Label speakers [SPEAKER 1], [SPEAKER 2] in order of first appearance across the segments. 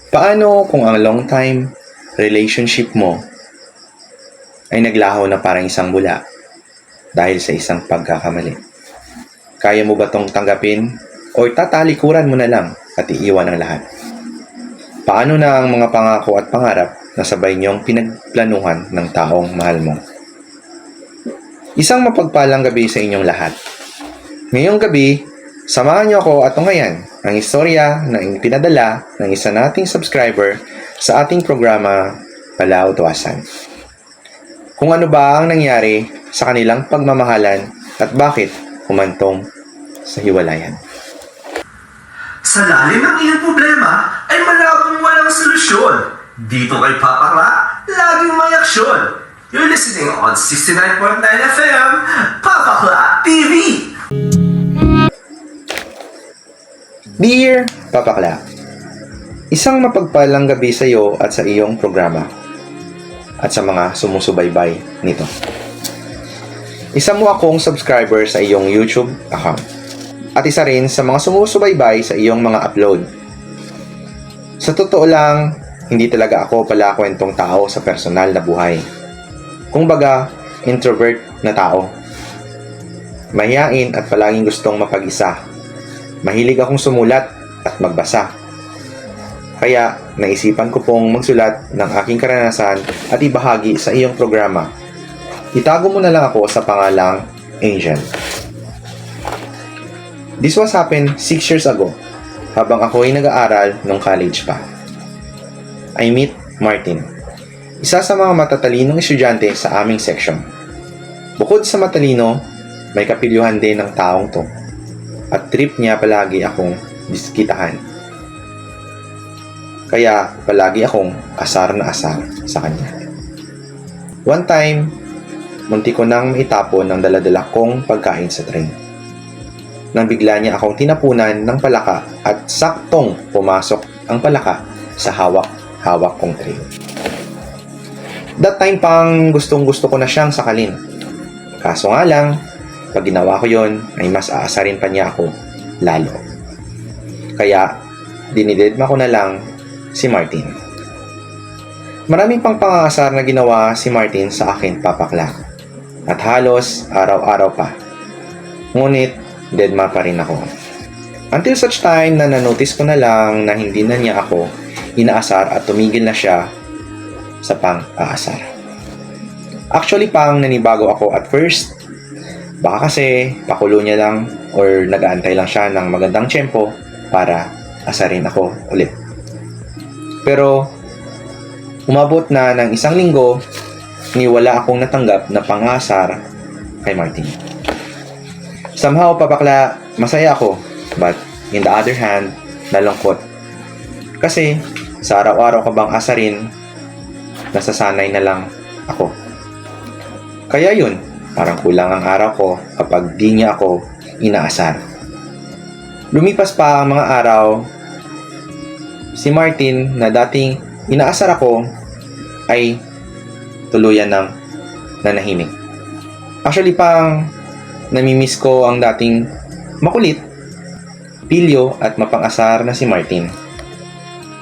[SPEAKER 1] Paano kung ang long time relationship mo ay naglaho na parang isang bula dahil sa isang pagkakamali? Kaya mo ba tong tanggapin o tatalikuran mo na lang at iiwan ang lahat? Paano na ang mga pangako at pangarap na sabay niyong pinagplanuhan ng taong mahal mo? Isang mapagpalang gabi sa inyong lahat. Ngayong gabi, samahan niyo ako at tunghayan ang istorya na pinadala ng isa nating subscriber sa ating programa Palaw Tuwasan. Kung ano ba ang nangyari sa kanilang pagmamahalan at bakit humantong sa hiwalayan.
[SPEAKER 2] Sa lalim ng iyong problema ay malabong walang solusyon. Dito kay Papa Ra, laging may aksyon. You're listening on 69.9 FM, Papa Ra TV!
[SPEAKER 1] Dear Papa Kla, isang mapagpalang gabi sa iyo at sa iyong programa at sa mga sumusubaybay nito. Isa mo akong subscriber sa iyong YouTube account at isa rin sa mga sumusubaybay sa iyong mga upload. Sa totoo lang, hindi talaga ako pala kwentong tao sa personal na buhay. Kung baga, introvert na tao. Mahiyain at palaging gustong mapag-isa. Mahilig akong sumulat at magbasa. Kaya naisipan ko pong magsulat ng aking karanasan at ibahagi sa iyong programa. Itago mo na lang ako sa pangalang Angel. This was happened 6 years ago habang ako ay nag-aaral nung college pa. I meet Martin, isa sa mga matatalinong estudyante sa aming section. Bukod sa matalino, may kapilyuhan din ng taong to. At trip niya palagi akong diskitahan. Kaya palagi akong asar na asar sa kanya. One time, munti ko nang maitapon ng daladala kong pagkain sa train. Nang bigla niya akong tinapunan ng palaka at saktong pumasok ang palaka sa hawak-hawak kong train. That time pang gustong-gusto ko na siyang sakalin. Kaso nga lang, pag ginawa ko yon ay mas aasarin pa niya ako lalo. Kaya, dinidedma ko na lang si Martin. Maraming pang pangasar na ginawa si Martin sa akin, Papa Kla. At halos araw-araw pa. Ngunit, dedma pa rin ako. Until such time na nanotice ko na lang na hindi na niya ako inaasar at tumigil na siya sa pang-aasar. Actually, pang nanibago ako at first. Baka kasi pakulo niya lang or nag-aantay lang siya ng magandang tiyempo para asarin ako ulit. Pero umabot na ng 1 linggo, ni wala akong natanggap na pangasar kay Martin. Somehow, Papakla, masaya ako, but in the other hand, nalungkot. Kasi sa araw-araw ka bang asarin, nasasanay na lang ako. Kaya yun, parang kulang ang araw ko kapag di niya ako inaasar. Lumipas pa ang mga araw, si Martin na dating inaasar ako ay tuluyan ng nanahimik. Actually pang namimiss ko ang dating makulit, pilyo at mapang-asar na si Martin.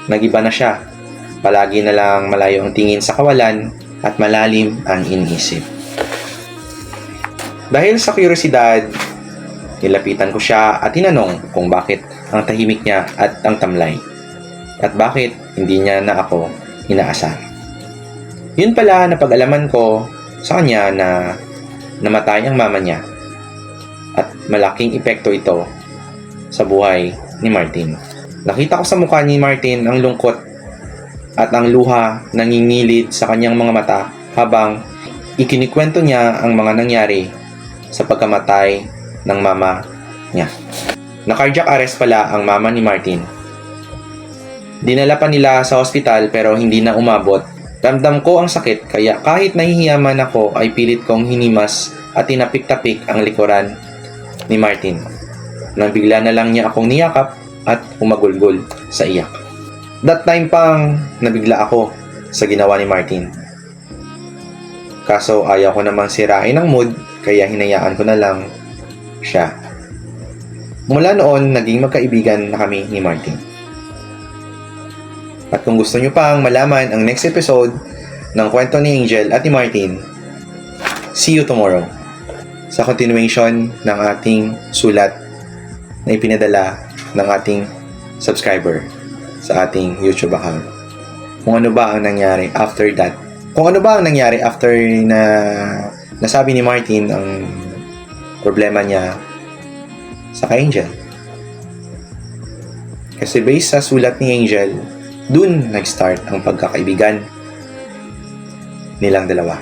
[SPEAKER 1] Nagiba na siya. Palagi na lang malayo ang tingin sa kawalan at malalim ang iniisip. Dahil sa kuryosidad, nilapitan ko siya at tinanong kung bakit ang tahimik niya at ang tamlay. At bakit hindi niya na ako inaasar. Yun pala napag-alaman ko sa kanya na namatay ang mama niya. At malaking epekto ito sa buhay ni Martin. Nakita ko sa mukha ni Martin ang lungkot at ang luha nangingilid sa kanyang mga mata habang ikinikwento niya ang mga nangyari sa pagkamatay ng mama niya. Na-cardiac arrest pala ang mama ni Martin. Dinala pa nila sa ospital pero hindi na umabot. Ramdam ko ang sakit kaya kahit nahihiyaman ako ay pilit kong hinimas at tinapik-tapik ang likuran ni Martin. Nang bigla na lang niya akong niyakap at umagulgol sa iyak. That time pang nabigla ako sa ginawa ni Martin. Kaso ayaw ko namang sirain ang mood kaya hinayaan ko na lang siya. Mula noon, naging magkaibigan na kami ni Martin. At kung gusto nyo pang malaman ang next episode ng kwento ni Angel at ni Martin, see you tomorrow sa continuation ng ating sulat na ipinadala ng ating subscriber sa ating YouTube account. Kung ano ba ang nangyari after that. Kung ano ba ang nangyari after na nasabi ni Martin ang problema niya sa kay Angel. Kasi based sa sulat ni Angel, dun nag-start ang pagkakaibigan nilang dalawa.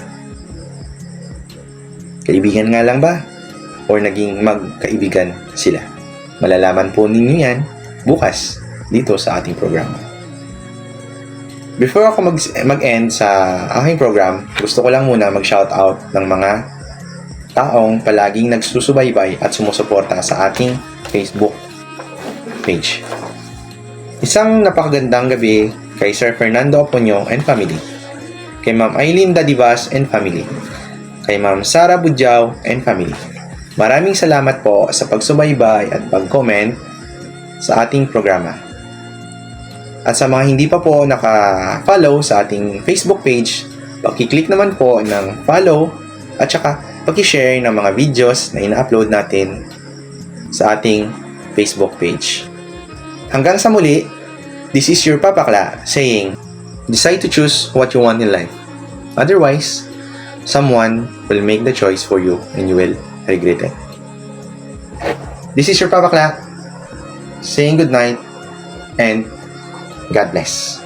[SPEAKER 1] Kaibigan nga lang ba? Or naging magkaibigan sila? Malalaman po ninyo yan bukas dito sa ating programa. Before ako mag-end sa aking program, gusto ko lang muna mag-shoutout ng mga taong palaging nagsusubaybay at sumusuporta sa ating Facebook page. Isang napakagandang gabi kay Sir Fernando Aponyo and family, kay Ma'am Aileen Dadivas and family, kay Ma'am Sara Budjao and family. Maraming salamat po sa pagsubaybay at pag-comment sa ating programa. At sa mga hindi pa po naka-follow sa ating Facebook page, paki-click naman po ng follow at saka paki-share ng mga videos na ina-upload natin sa ating Facebook page. Hanggang sa muli, this is your Papa Kla saying, decide to choose what you want in life. Otherwise, someone will make the choice for you and you will regret it. This is your Papa Kla saying good night and God bless.